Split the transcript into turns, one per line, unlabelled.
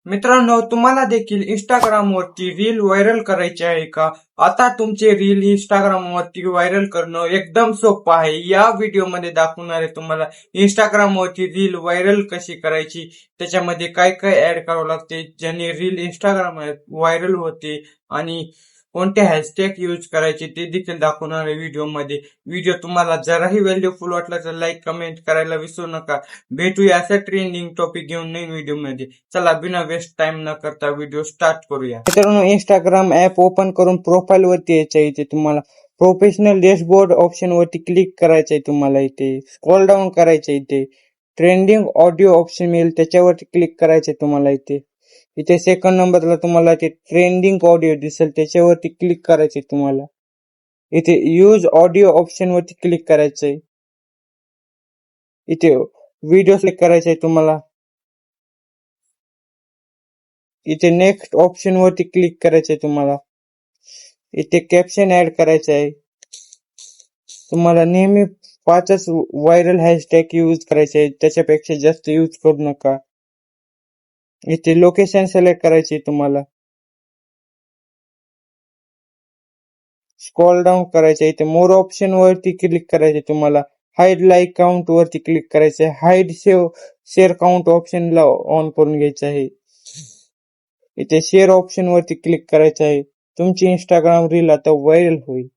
मित्रांनो, तुम्हाला देखील इंस्टाग्राम वरती रील व्हायरल करायची आहे का? आता तुमचे रील इंस्टाग्राम वरती व्हायरल करणं एकदम सोपं आहे. या व्हिडिओमध्ये दाखवणार आहे तुम्हाला इंस्टाग्राम वरती रील व्हायरल कशी करायची, त्याच्यामध्ये काय काय ऍड करावं लागते ज्याने रील इंस्टाग्राम व्हायरल होते आणि कोणते हॅशटॅग यूज करायचे ते देखील दाखवणार आहे व्हिडिओमध्ये. व्हिडिओ तुम्हाला जराही व्हॅल्यूफुल वाटला तर लाईक कमेंट करायला विसरू नका. भेटूया असा ट्रेंडिंग टॉपिक घेऊन नवीन व्हिडिओमध्ये. चला बिना वेस्ट टाइम न करता व्हिडिओ स्टार्ट करूया. मित्रांनो, इंस्टाग्राम ऍप ओपन करून प्रोफाईल वरती यायचं. इथे तुम्हाला प्रोफेशनल डॅशबोर्ड ऑप्शन वरती क्लिक करायचं आहे. तुम्हाला इथे स्क्रॉल डाऊन करायचं. इथे ट्रेंडिंग ऑडिओ ऑप्शन मिळेल त्याच्यावरती क्लिक करायचंय. तुम्हाला इथे सेकंड नंबरला तुम्हाला ते ट्रेंडिंग ऑडिओ दिसेल त्याच्यावरती क्लिक करायचे. तुम्हाला इथे यूज ऑडिओ ऑप्शन वरती क्लिक करायचंय. इथे व्हिडिओ सिलेक्ट करायचंय. तुम्हाला इथे नेक्स्ट ऑप्शन वरती क्लिक करायचंय. तुम्हाला इथे कॅप्शन ऍड करायचं आहे. तुम्हाला नेहमी 5च व्हायरल हॅशटॅग यूज करायचे, त्याच्यापेक्षा जास्त यूज करू नका. इथे लोकेशन सिलेक्ट करायची. तुम्हाला स्क्रॉल डाऊन करायचं. इथे मोर ऑप्शन वरती क्लिक करायचे. तुम्हाला हाईड लाईक काउंट वरती क्लिक करायचं. हाईड शेअर काउंट ऑप्शनला ऑन करून घ्यायचं आहे. इथे शेअर ऑप्शन वरती क्लिक करायचं आहे. तुमची इंस्टाग्राम रील आता व्हायरल होईल.